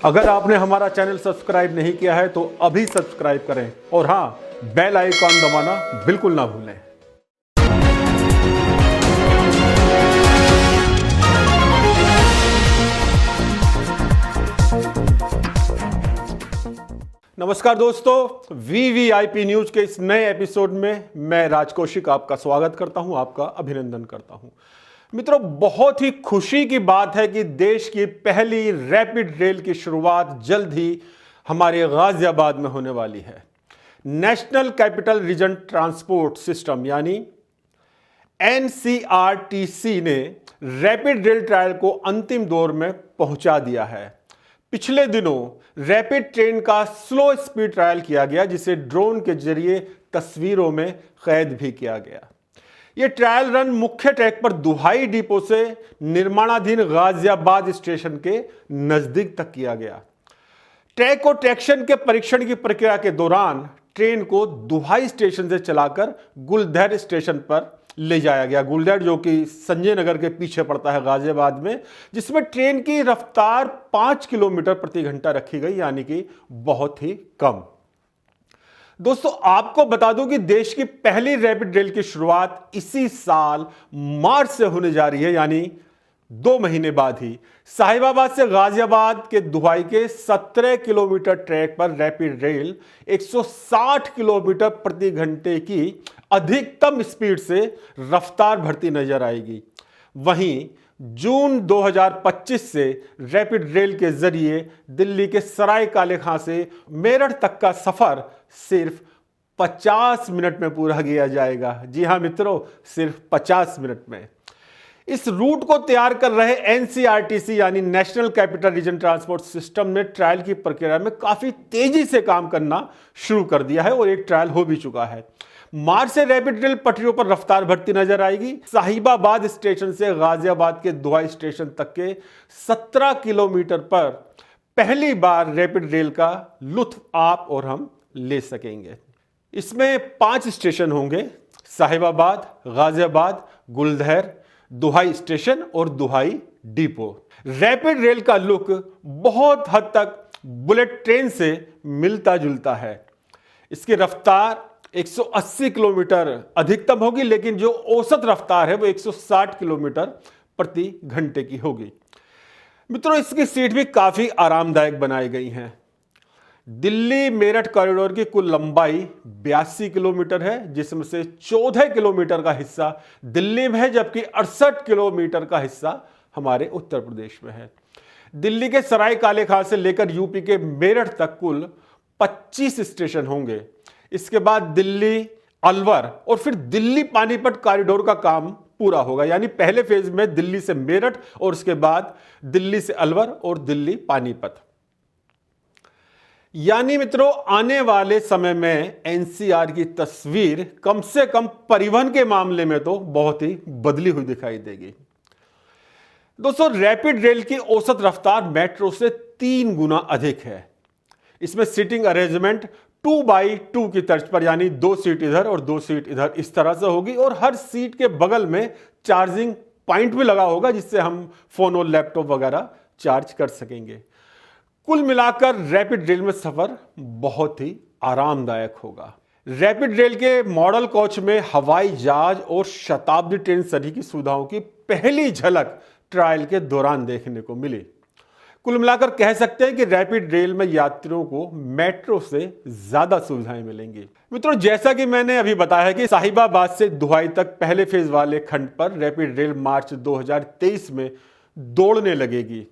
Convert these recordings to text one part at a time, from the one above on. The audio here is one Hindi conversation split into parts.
अगर आपने हमारा चैनल सब्सक्राइब नहीं किया है तो अभी सब्सक्राइब करें और हाँ, बेल आइकॉन दबाना बिल्कुल ना भूलें। नमस्कार दोस्तों, वीवीआईपी न्यूज के इस नए एपिसोड में मैं राज कौशिक आपका स्वागत करता हूं, आपका अभिनंदन करता हूं। मित्रों, बहुत ही खुशी की बात है कि देश की पहली रैपिड रेल की शुरुआत जल्द ही हमारे गाजियाबाद में होने वाली है। National capital region transport system यानी एनसीआरटीसी ने रैपिड रेल ट्रायल को अंतिम दौर में पहुंचा दिया है। पिछले दिनों रैपिड ट्रेन का स्लो स्पीड ट्रायल किया गया, जिसे ड्रोन के जरिए तस्वीरों में कैद भी किया गया। यह ट्रायल रन मुख्य ट्रैक पर दुहाई डिपो से निर्माणाधीन गाजियाबाद स्टेशन के नजदीक तक किया गया। ट्रैक और ट्रैक्शन के परीक्षण की प्रक्रिया के दौरान ट्रेन को दुहाई स्टेशन से चलाकर गुलदहर स्टेशन पर ले जाया गया। गुलदहर जो कि संजय नगर के पीछे पड़ता है गाजियाबाद में, जिसमें ट्रेन की रफ्तार 5 किलोमीटर प्रति घंटा रखी गई, यानी कि बहुत ही कम। दोस्तों, आपको बता दूं कि देश की पहली रैपिड रेल की शुरुआत इसी साल मार्च से होने जा रही है, यानी 2 महीने बाद ही। साहिबाबाद से गाजियाबाद के दुहाई के 17 किलोमीटर ट्रैक पर रैपिड रेल 160 किलोमीटर प्रति घंटे की अधिकतम स्पीड से रफ्तार भरती नजर आएगी। वहीं जून 2025 से रैपिड रेल के जरिए दिल्ली के सराय काले खां से मेरठ तक का सफर सिर्फ 50 मिनट में पूरा किया जाएगा। जी हां मित्रों, सिर्फ 50 मिनट में। इस रूट को तैयार कर रहे एनसीआरटीसी यानी national capital region transport system ने ट्रायल की प्रक्रिया में काफी तेजी से काम करना शुरू कर दिया है और एक ट्रायल हो भी चुका है। मार्च से रैपिड रेल पटरियों पर रफ्तार भरती नजर आएगी। साहिबाबाद स्टेशन से गाजियाबाद के दुहाई स्टेशन तक के 17 किलोमीटर पर पहली बार रैपिड रेल का लुत्फ आप और हम ले सकेंगे। इसमें 5 स्टेशन होंगे: साहिबाबाद, गाजियाबाद, गुलदहर, दुहाई स्टेशन और दुहाई डिपो। रैपिड रेल का लुक बहुत हद तक बुलेट ट्रेन से मिलता जुलता है। इसकी रफ्तार 180 किलोमीटर अधिकतम होगी, लेकिन जो औसत रफ्तार है वो 160 किलोमीटर प्रति घंटे की होगी। मित्रों, इसकी सीट भी काफी आरामदायक बनाई गई हैं। दिल्ली मेरठ कॉरिडोर की कुल लंबाई 82 किलोमीटर है, जिसमें से 14 किलोमीटर का हिस्सा दिल्ली में है, जबकि 68 किलोमीटर का हिस्सा हमारे उत्तर प्रदेश में है। दिल्ली के सराय काले खां से लेकर यूपी के मेरठ तक कुल 25 स्टेशन होंगे। इसके बाद दिल्ली अलवर और फिर दिल्ली पानीपत कॉरिडोर का काम पूरा होगा, यानी पहले फेज में दिल्ली से मेरठ और उसके बाद दिल्ली से अलवर और दिल्ली पानीपत। यानी मित्रों, आने वाले समय में एनसीआर की तस्वीर कम से कम परिवहन के मामले में तो बहुत ही बदली हुई दिखाई देगी। दोस्तों, रैपिड रेल की औसत रफ्तार मेट्रो से 3 गुना अधिक है। इसमें सीटिंग अरेंजमेंट 2x2 की तर्ज पर, यानी 2 सीट इधर और 2 सीट इधर, इस तरह से होगी और हर सीट के बगल में चार्जिंग पॉइंट भी लगा होगा, जिससे हम फोन और लैपटॉप वगैरह चार्ज कर सकेंगे। कुल मिलाकर रैपिड रेल में सफर बहुत ही आरामदायक होगा। रैपिड रेल के मॉडल कोच में हवाई जहाज और शताब्दी ट्रेन सभी की सुविधाओं की पहली झलक ट्रायल के दौरान देखने को मिली। कुल मिलाकर कह सकते हैं कि रैपिड रेल में यात्रियों को मेट्रो से ज्यादा सुविधाएं मिलेंगी। मित्रों, जैसा कि मैंने अभी बताया है कि साहिबाबाद से दुहाई तक पहले फेज वाले खंड पर रैपिड रेल मार्च 2023 में दौड़ने लगेगी।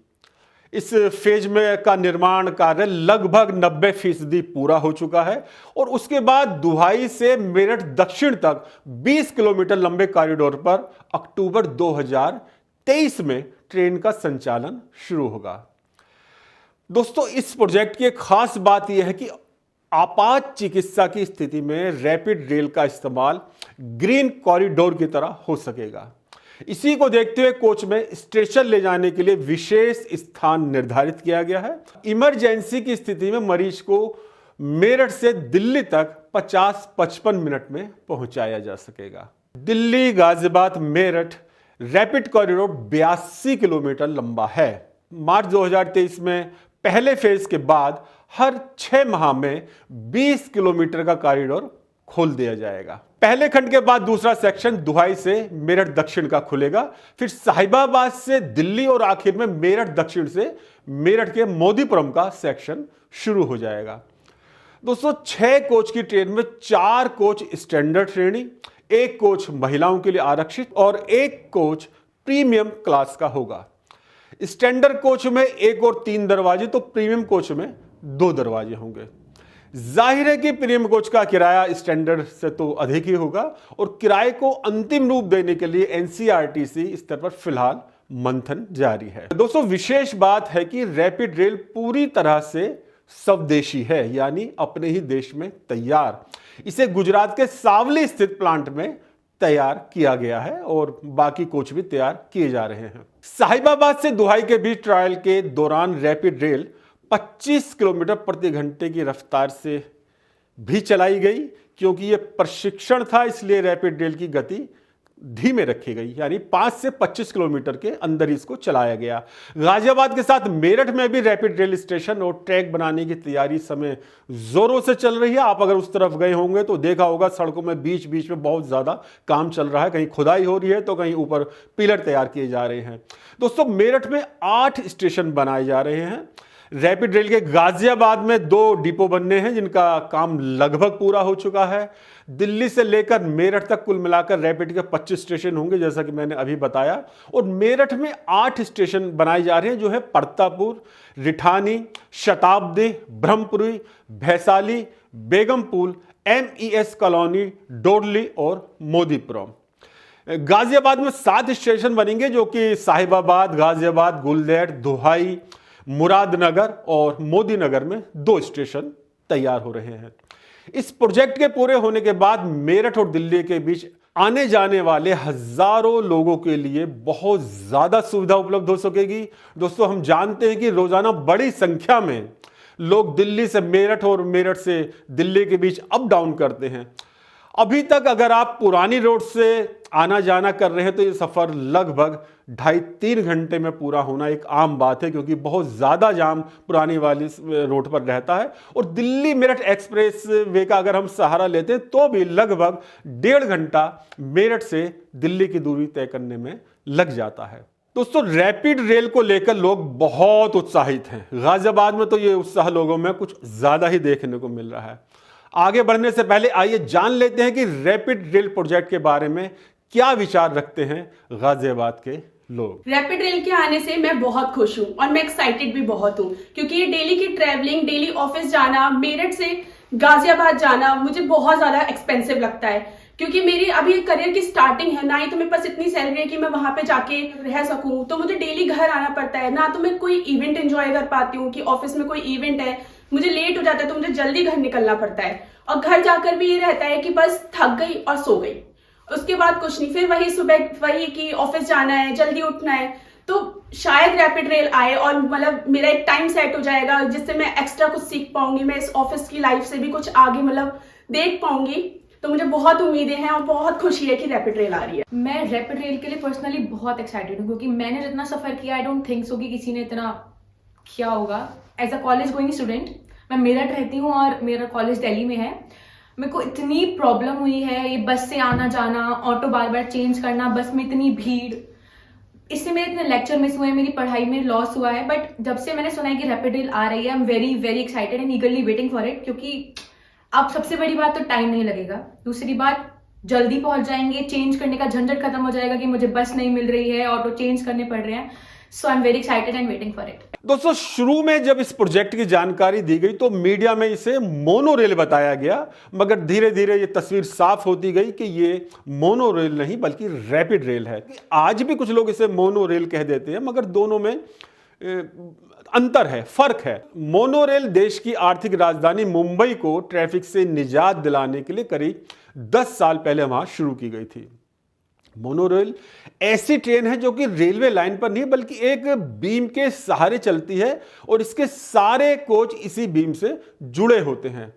इस फेज में का निर्माण कार्य लगभग 90% पूरा हो चुका है और उसके बाद दुहाई से मेरठ दक्षिण तक 20 किलोमीटर लंबे कॉरिडोर पर अक्टूबर 2023 में ट्रेन का संचालन शुरू होगा। दोस्तों, इस प्रोजेक्ट की एक खास बात यह है कि आपात चिकित्सा की स्थिति में रैपिड रेल का इस्तेमाल ग्रीन कॉरिडोर की तरह हो सकेगा। इसी को देखते हुए कोच में स्ट्रेचर ले जाने के लिए विशेष स्थान निर्धारित किया गया है। इमरजेंसी की स्थिति में मरीज को मेरठ से दिल्ली तक 50-55 मिनट में पहुंचाया जा सकेगा। Delhi Ghaziabad Meerut rapid corridor 82 kilometre लंबा है। मार्च 2023 में पहले फेज के बाद हर 6 माह में 20 किलोमीटर का कॉरिडोर खोल दिया जाएगा। पहले खंड के बाद दूसरा सेक्शन दुहाई से मेरठ दक्षिण का खुलेगा, फिर साहिबाबाद से दिल्ली और आखिर में मेरठ दक्षिण से मेरठ के मोदीपुरम का सेक्शन शुरू हो जाएगा। दोस्तों 6 कोच की ट्रेन में 4 कोच स्टैंडर्ड श्रेणी, 1 कोच महिलाओं के लिए आरक्षित और 1 कोच प्रीमियम क्लास का होगा। स्टैंडर्ड कोच में 1 और 3 दरवाजे तो प्रीमियम कोच में 2 दरवाजे होंगे। जाहिर है कि प्रीमियम कोच का किराया स्टैंडर्ड से तो अधिक ही होगा और किराए को अंतिम रूप देने के लिए एनसीआरटीसी स्तर पर फिलहाल मंथन जारी है। दोस्तों विशेष बात है कि रैपिड रेल पूरी तरह से स्वदेशी है, यानी अपने ही देश में तैयार। इसे गुजरात के सावली स्थित प्लांट में तैयार किया गया है और बाकी कोच भी तैयार किए जा रहे हैं। साहिबाबाद से दुहाई के बीच ट्रायल के दौरान रैपिड रेल 25 किलोमीटर प्रति घंटे की रफ्तार से भी चलाई गई। क्योंकि यह प्रशिक्षण था इसलिए रैपिड रेल की गति धीमे रखी गई, यानी 5 से 25 किलोमीटर के अंदर इसको चलाया गया। गाजियाबाद के साथ मेरठ में भी रैपिड रेल स्टेशन और ट्रैक बनाने की तैयारी समय जोरों से चल रही है। आप अगर उस तरफ गए होंगे तो देखा होगा सड़कों में बीच बीच में बहुत ज्यादा काम चल रहा है, कहीं खुदाई हो रही है तो कहीं ऊपर पिलर तैयार किए जा रहे हैं। दोस्तों मेरठ में 8 स्टेशन बनाए जा रहे हैं। रैपिड रेल के गाजियाबाद में 2 डिपो बनने हैं जिनका काम लगभग पूरा हो चुका है। दिल्ली से लेकर मेरठ तक कुल मिलाकर रैपिड के 25 स्टेशन होंगे जैसा कि मैंने अभी बताया, और मेरठ में 8 स्टेशन बनाए जा रहे हैं जो है परतापुर, रिठानी, शताब्दी, ब्रह्मपुरी, भैसाली, बेगमपुल, MES कॉलोनी, डोडली और मोदीपुरम। गाजियाबाद में 7 स्टेशन बनेंगे जो कि साहिबाबाद, गाजियाबाद, गुलदेहट, दुहाई, मुरादनगर और मोदीनगर में 2 स्टेशन तैयार हो रहे हैं। इस प्रोजेक्ट के पूरे होने के बाद मेरठ और दिल्ली के बीच आने जाने वाले हजारों लोगों के लिए बहुत ज्यादा सुविधा उपलब्ध हो सकेगी। दोस्तों हम जानते हैं कि रोजाना बड़ी संख्या में लोग दिल्ली से मेरठ और मेरठ से दिल्ली के बीच अप डाउन करते हैं। अभी तक अगर आप पुरानी रोड से आना जाना कर रहे हैं तो ये सफर लगभग 2.5-3 घंटे में पूरा होना एक आम बात है, क्योंकि बहुत ज्यादा जाम पुरानी वाली रोड पर रहता है। और दिल्ली मेरठ एक्सप्रेस वे का अगर हम सहारा लेते हैं तो भी लगभग 1.5 घंटा मेरठ से दिल्ली की दूरी तय करने में लग जाता है। दोस्तों रैपिड रेल को लेकर लोग बहुत उत्साहित हैं। गाजियाबाद में तो ये उत्साह लोगों में कुछ ज्यादा ही देखने को मिल रहा है। आगे बढ़ने से पहले आइए जान लेते हैं कि रैपिड रेल प्रोजेक्ट के बारे में क्या विचार रखते हैं गाजियाबाद के लोग। रैपिड रेल के आने से मैं बहुत खुश हूँ और मैं एक्साइटेड भी बहुत हूँ, क्योंकि ये डेली की ट्रैवलिंग, डेली ऑफिस जाना, मेरठ से गाजियाबाद जाना मुझे बहुत ज्यादा एक्सपेंसिव लगता है। क्योंकि मेरी अभी करियर की स्टार्टिंग है, ना ही तो मेरे पास इतनी सैलरी है कि मैं वहां पे जाके रह सकूं, तो मुझे डेली घर आना पड़ता है। ना तो मैं कोई इवेंट एंजॉय कर पाती हूँ कि ऑफिस में कोई इवेंट है, मुझे लेट हो जाता है तो मुझे जल्दी घर निकलना पड़ता है, और घर जाकर भी ये रहता है कि बस थक गई और सो गई, उसके बाद कुछ नहीं, फिर वही सुबह वही कि ऑफिस जाना है, जल्दी उठना है। तो शायद रैपिड रेल आए और मतलब मेरा एक टाइम सेट हो जाएगा जिससे मैं एक्स्ट्रा कुछ सीख पाऊंगी, मैं इस ऑफिस की लाइफ से भी कुछ आगे मतलब देख पाऊंगी। तो मुझे बहुत उम्मीदें हैं और बहुत खुशी है कि रैपिड रेल आ रही है। मैं रैपिड रेल के लिए पर्सनली बहुत एक्साइटेड हूँ, क्योंकि मैंने जितना सफर किया आई डोंट थिंक सो कि किसी ने इतना किया होगा। As a college going student मैं मेरठ रहती हूँ और मेरा कॉलेज दिल्ली में है। मेरे को इतनी प्रॉब्लम हुई है ये बस से आना जाना, ऑटो बार बार चेंज करना, बस में इतनी भीड़, इससे मेरे इतने लेक्चर मिस हुए, मेरी पढ़ाई में लॉस हुआ है। बट जब से मैंने सुना है कि रैपिड रेल आ रही है, आई am very very excited and ईगरली waiting for it. क्योंकि अब सबसे बड़ी बात तो टाइम नहीं लगेगा, दूसरी बात जल्दी पहुंच जाएंगे, चेंज करने का झंझट खत्म हो जाएगा कि मुझे बस नहीं मिल रही है, ऑटो चेंज करने पड़ रहे हैं। So I am very excited and waiting for it. दोस्तों शुरू में जब इस प्रोजेक्ट की जानकारी दी गई तो मीडिया में इसे मोनो रेल बताया गया, मगर धीरे धीरे ये तस्वीर साफ होती गई कि ये मोनो रेल नहीं बल्कि रैपिड रेल है। आज भी कुछ लोग इसे मोनो रेल कह देते हैं, मगर दोनों में अंतर है, फर्क है। मोनो रेल देश की आर्थिक राजधानी मुंबई को ट्रैफिक से निजात दिलाने के लिए करीब 10 साल पहले वहां शुरू की गई थी। मोनोरेल ऐसी ट्रेन है जो कि रेलवे लाइन पर नहीं बल्कि एक बीम के सहारे चलती है और इसके सारे कोच इसी बीम से जुड़े होते हैं।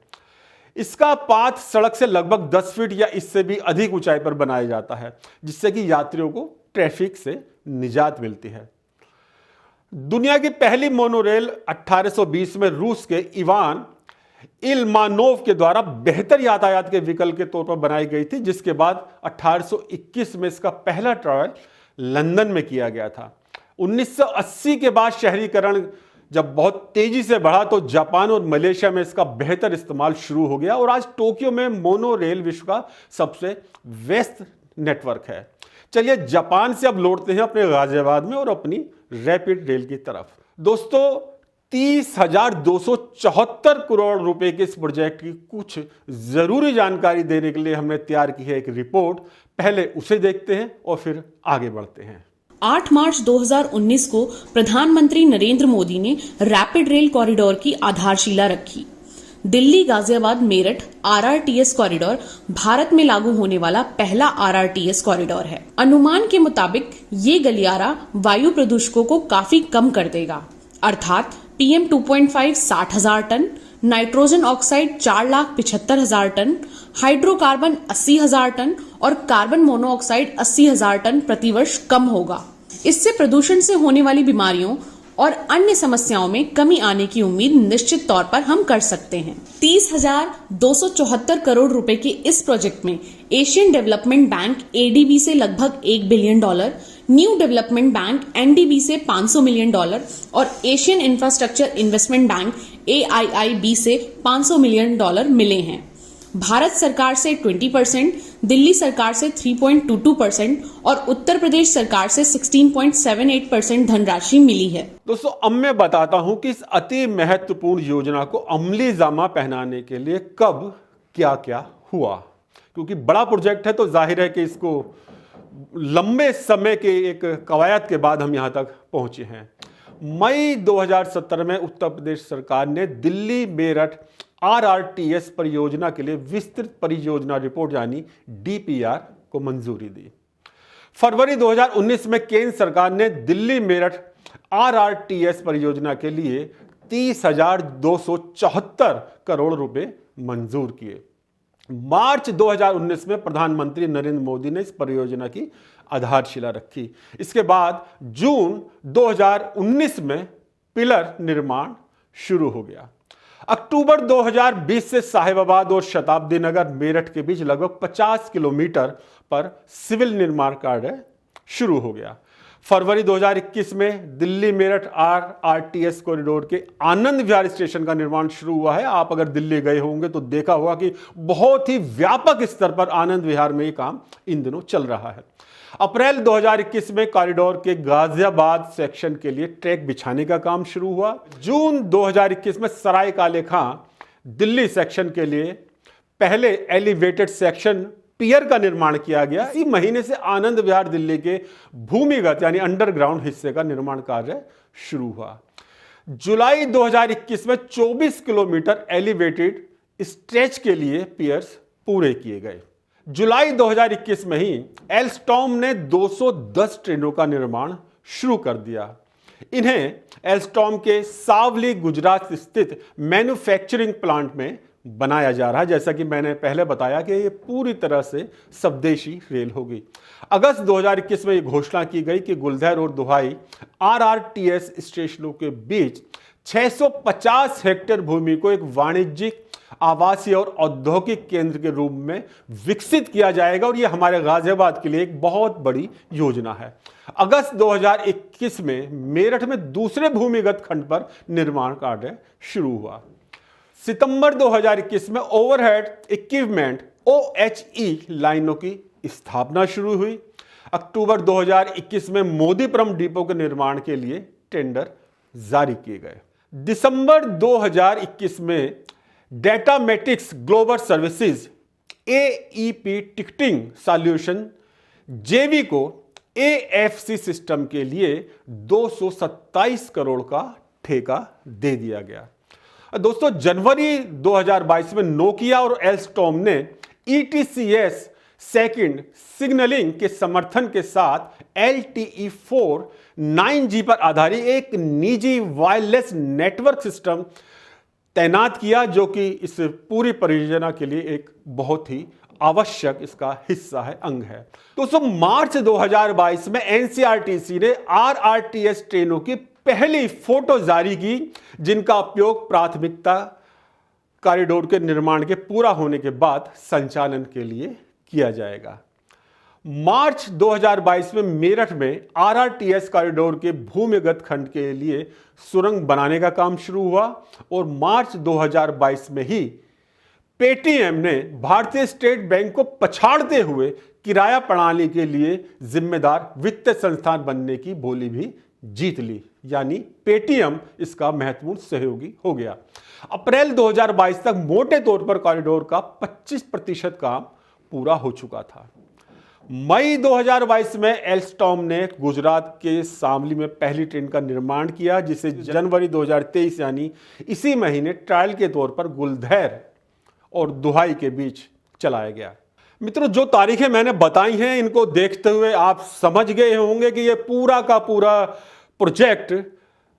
इसका पाथ सड़क से लगभग 10 फीट या इससे भी अधिक ऊंचाई पर बनाया जाता है, जिससे कि यात्रियों को ट्रैफिक से निजात मिलती है। दुनिया की पहली मोनोरेल 1820 में रूस के इवान इलमानोव के द्वारा बेहतर यातायात के विकल्प के तौर पर बनाई गई थी, जिसके बाद 1821 में इसका पहला ट्रायल लंदन में किया गया था। 1980 के बाद शहरीकरण जब बहुत तेजी से बढ़ा तो जापान और मलेशिया में इसका बेहतर इस्तेमाल शुरू हो गया और आज टोक्यो में मोनो रेल विश्व का सबसे व्यस्त नेटवर्क है। चलिए जापान से अब लौटते हैं अपने गाजियाबाद में और अपनी रैपिड रेल की तरफ। दोस्तों 30,274 करोड़ रुपए के इस प्रोजेक्ट की कुछ जरूरी जानकारी देने के लिए हमने तैयार की है एक रिपोर्ट। पहले उसे देखते हैं और फिर आगे बढ़ते हैं। 8 मार्च 2019 को प्रधानमंत्री नरेंद्र मोदी ने रैपिड रेल कॉरिडोर की आधारशिला रखी। दिल्ली गाजियाबाद मेरठ आरआरटीएस कॉरिडोर भारत में लागू होने वाला पहला आरआरटीएस कॉरिडोर है। अनुमान के मुताबिक ये गलियारा वायु प्रदूषकों को काफी कम कर देगा, अर्थात PM 2.5 60,000 टन, नाइट्रोजन ऑक्साइड 4,75,000 टन, हाइड्रोकार्बन 80,000 टन और कार्बन मोनोऑक्साइड 80,000 टन प्रतिवर्ष कम होगा। इससे प्रदूषण से होने वाली बीमारियों और अन्य समस्याओं में कमी आने की उम्मीद निश्चित तौर पर हम कर सकते हैं। 30,274 करोड़ रुपए के इस प्रोजेक्ट में एशियन डेवलपमेंट बैंक ADB से लगभग $1 billion, new development bank NDB से $500 मिलियन और Asian infrastructure investment bank AIIB से $500 मिलियन मिले हैं। भारत सरकार से 20%, दिल्ली सरकार से 3.22% और उत्तर प्रदेश सरकार से 16.78% धनराशि मिली है। दोस्तों अब मैं बताता हूं कि इस अति महत्वपूर्ण योजना को अमली जामा पहनाने के लिए कब क्या क्या हुआ, क्योंकि बड़ा प्रोजेक्ट है तो जाहिर है कि इसको लंबे समय के एक कवायद के बाद हम यहां तक पहुंचे हैं। मई 2017 में उत्तर प्रदेश सरकार ने दिल्ली मेरठ आरआरटीएस परियोजना के लिए विस्तृत परियोजना रिपोर्ट यानी DPR को मंजूरी दी। फरवरी 2019 में केंद्र सरकार ने दिल्ली मेरठ आरआरटीएस परियोजना के लिए 30,274 करोड़ रुपए मंजूर किए। मार्च 2019 में प्रधानमंत्री नरेंद्र मोदी ने इस परियोजना की आधारशिला रखी। इसके बाद जून 2019 में पिलर निर्माण शुरू हो गया। अक्टूबर 2020 से साहिबाबाद और शताब्दी नगर मेरठ के बीच लगभग 50 किलोमीटर पर सिविल निर्माण कार्य शुरू हो गया। फरवरी 2021 में दिल्ली मेरठ आरआरटीएस कॉरिडोर के आनंद विहार स्टेशन का निर्माण शुरू हुआ है। आप अगर दिल्ली गए होंगे तो देखा होगा कि बहुत ही व्यापक स्तर पर आनंद विहार में ये काम इन दिनों चल रहा है। अप्रैल 2021 में कॉरिडोर के गाजियाबाद सेक्शन के लिए ट्रैक बिछाने का काम शुरू हुआ। जून 2021 में सराय काले खां दिल्ली सेक्शन के लिए पहले एलिवेटेड सेक्शन पियर का निर्माण किया गया। इसी महीने से आनंद विहार दिल्ली के भूमिगत यानी अंडरग्राउंड हिस्से का निर्माण कार्य शुरू हुआ। जुलाई 2021 में 24 किलोमीटर एलिवेटेड स्ट्रेच के लिए पियर्स पूरे किए गए। जुलाई 2021 में ही एल्स्टॉम ने 210 ट्रेनों का निर्माण शुरू कर दिया। इन्हें एल्स्टॉम के सावली गुजरात स्थित मैन्युफैक्चरिंग प्लांट में बनाया जा रहा है। जैसा कि मैंने पहले बताया कि ये पूरी तरह से स्वदेशी रेल होगी। अगस्त 2021 में ये घोषणा की गई कि गुलधर और दुहाई आरआरटीएस स्टेशनों के बीच 650 हेक्टेयर भूमि को एक वाणिज्यिक आवासीय और औद्योगिक केंद्र के रूप में विकसित किया जाएगा और यह हमारे गाजियाबाद के लिए एक बहुत बड़ी योजना है। अगस्त 2021 में मेरठ में दूसरे भूमिगत खंड पर निर्माण कार्य शुरू हुआ। सितंबर 2021 में ओवरहेड इक्विपमेंट OHE लाइनों की स्थापना शुरू हुई। अक्टूबर 2021 में मोदीपुरम डिपो के निर्माण के लिए टेंडर जारी किए गए। दिसंबर 2021 में Datamatics global services AEP ticketing solution JV को AFC सिस्टम के लिए 227 करोड़ का ठेका दे दिया गया। दोस्तों जनवरी 2022 में नोकिया और एल्स्टॉम ने ETCS सेकंड सिग्नलिंग के समर्थन के साथ LTE-4 9G पर आधारित एक निजी वायरलेस नेटवर्क सिस्टम तैनात किया, जो कि इस पूरी परियोजना के लिए एक बहुत ही आवश्यक इसका हिस्सा है, अंग है। दोस्तों मार्च 2022 में NCRTC ने RRTS ट्रेनों की पहली फोटो जारी की जिनका उपयोग प्राथमिकता कॉरिडोर के निर्माण के पूरा होने के बाद संचालन के लिए किया जाएगा। मार्च 2022 में मेरठ में आरआरटीएस कॉरिडोर के भूमिगत खंड के लिए सुरंग बनाने का काम शुरू हुआ और मार्च 2022 में ही पेटीएम ने भारतीय स्टेट बैंक को पछाड़ते हुए किराया प्रणाली के लिए जिम्मेदार वित्तीय संस्थान बनने की बोली भी जीत ली, यानी पेटीएम इसका महत्वपूर्ण सहयोगी हो गया। अप्रैल 2022 तक मोटे तौर पर कॉरिडोर का 25% काम पूरा हो चुका था। मई 2022 में एल्स्टॉम ने गुजरात के शामली में पहली ट्रेन का निर्माण किया, जिसे जनवरी 2023 यानी इसी महीने ट्रायल के तौर पर गुलधैर और दुहाई के बीच चलाया गया। मित्रों, जो तारीखें मैंने बताई हैं इनको देखते हुए आप समझ गए होंगे कि यह पूरा का पूरा प्रोजेक्ट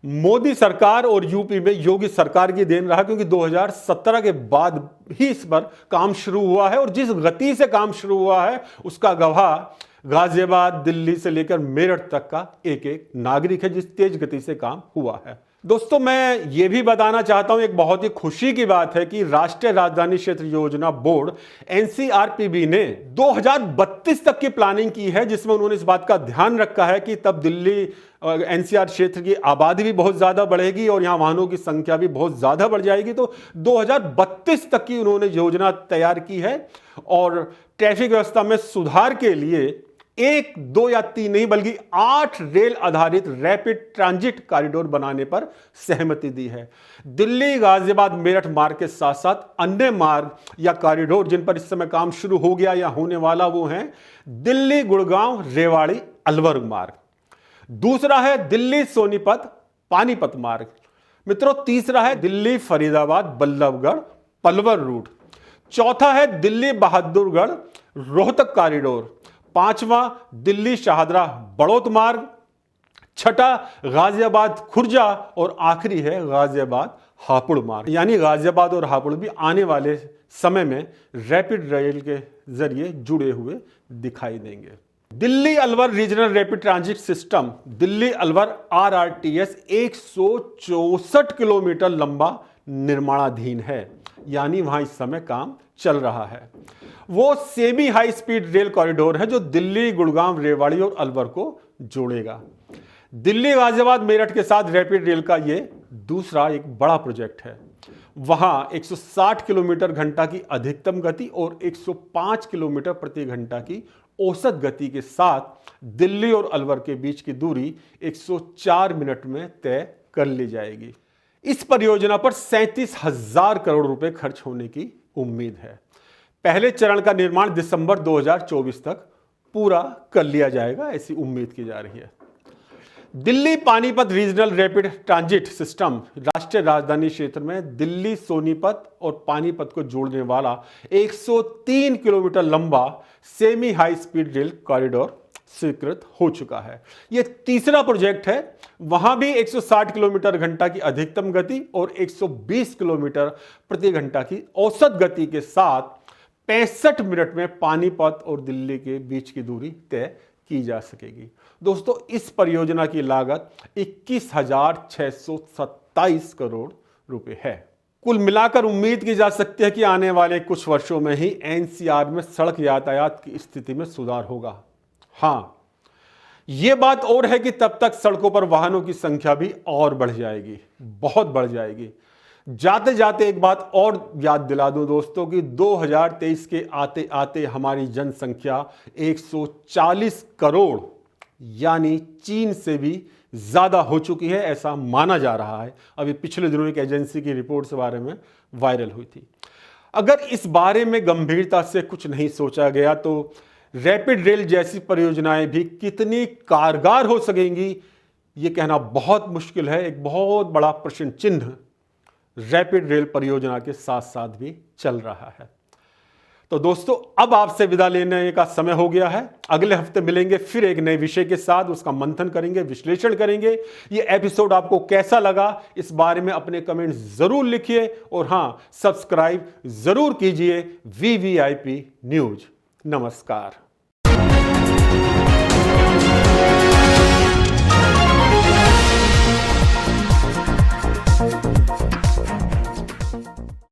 मोदी सरकार और यूपी में योगी सरकार की देन रहा, क्योंकि 2017 के बाद ही इस पर काम शुरू हुआ है और जिस गति से काम शुरू हुआ है उसका गवाह गाजियाबाद, दिल्ली से लेकर मेरठ तक का एक एक नागरिक है, जिस तेज गति से काम हुआ है। दोस्तों, मैं ये भी बताना चाहता हूं, एक बहुत ही खुशी की बात है कि राष्ट्रीय राजधानी क्षेत्र योजना बोर्ड एनसीआरपीबी ने 2032 तक की प्लानिंग की है, जिसमें उन्होंने इस बात का ध्यान रखा है कि तब दिल्ली एनसीआर क्षेत्र की आबादी भी बहुत ज्यादा बढ़ेगी और यहां वाहनों की संख्या भी बहुत ज्यादा बढ़ जाएगी। तो 2032 तक की उन्होंने योजना तैयार की है और ट्रैफिक व्यवस्था में सुधार के लिए 1, 2 या 3 नहीं बल्कि 8 रेल आधारित रैपिड ट्रांजिट कॉरिडोर बनाने पर सहमति दी है। दिल्ली गाजियाबाद मेरठ मार्ग के साथ साथ अन्य मार्ग या कॉरिडोर जिन पर इस समय काम शुरू हो गया या होने वाला वो हैं दिल्ली गुड़गांव रेवाड़ी अलवर मार्ग, दूसरा है दिल्ली सोनीपत पानीपत मार्ग, मित्रों तीसरा है दिल्ली फरीदाबाद बल्लभगढ़ पलवल रूट, चौथा है दिल्ली बहादुरगढ़ रोहतक कॉरिडोर, पांचवा दिल्ली शाहदरा बड़ौत मार्ग, छठा गाजियाबाद खुर्जा और आखिरी है गाजियाबाद हापुड़ मार्ग। यानी गाजियाबाद और हापुड़ भी आने वाले समय में रैपिड रेल के जरिए जुड़े हुए दिखाई देंगे। Delhi Alwar regional rapid transit system Delhi Alwar RRTS 164 kilometre लंबा निर्माणाधीन है, यानी वहां इस समय काम चल रहा है। वो semi high speed rail corridor है जो दिल्ली गुड़गांव रेवाड़ी और अलवर को जोड़ेगा। दिल्ली गाजियाबाद मेरठ के साथ रैपिड रेल का ये दूसरा एक बड़ा प्रोजेक्ट है। वहां 160 किलोमीटर घंटा की अधिकतम गति और 105 किलोमीटर प्रति घंटा की औसत गति के साथ दिल्ली और अलवर के बीच की दूरी 104 मिनट में तय कर ली जाएगी। इस परियोजना पर 37,000 करोड़ रुपए खर्च होने की उम्मीद है। पहले चरण का निर्माण दिसंबर 2024 तक पूरा कर लिया जाएगा, ऐसी उम्मीद की जा रही है। Delhi Panipat regional rapid transit system राष्ट्रीय राजधानी क्षेत्र में दिल्ली सोनीपत और पानीपत को जोड़ने वाला 103 किलोमीटर लंबा semi high speed rail corridor स्वीकृत हो चुका है। यह तीसरा प्रोजेक्ट है। वहां भी 160 किलोमीटर घंटा की अधिकतम गति और 120 किलोमीटर प्रति घंटा की औसत गति के साथ 65 मिनट में पानीपत और दिल्ली के बीच की दूरी तय की जा सकेगी। दोस्तों, इस परियोजना की लागत 21,627 करोड़ रुपए है। कुल मिलाकर उम्मीद की जा सकती है कि आने वाले कुछ वर्षों में ही एनसीआर में सड़क यातायात की स्थिति में सुधार होगा। हां, यह बात और है कि तब तक सड़कों पर वाहनों की संख्या भी और बढ़ जाएगी, बहुत बढ़ जाएगी। जाते जाते एक बात और याद दिला दूं दोस्तों कि 2023 के आते आते हमारी जनसंख्या 140 करोड़ यानी चीन से भी ज्यादा हो चुकी है, ऐसा माना जा रहा है। अभी पिछले दिनों एक एजेंसी की रिपोर्ट के बारे में वायरल हुई थी। अगर इस बारे में गंभीरता से कुछ नहीं सोचा गया तो रैपिड रेल जैसी परियोजनाएं भी कितनी कारगर हो सकेंगी, ये कहना बहुत मुश्किल है। एक बहुत बड़ा प्रश्न चिन्ह रैपिड रेल परियोजना के साथ साथ भी चल रहा है। तो दोस्तों, अब आपसे विदा लेने का समय हो गया है। अगले हफ्ते मिलेंगे फिर एक नए विषय के साथ, उसका मंथन करेंगे, विश्लेषण करेंगे। ये एपिसोड आपको कैसा लगा इस बारे में अपने कमेंट जरूर लिखिए और हां, सब्सक्राइब जरूर कीजिए VVIP न्यूज। नमस्कार।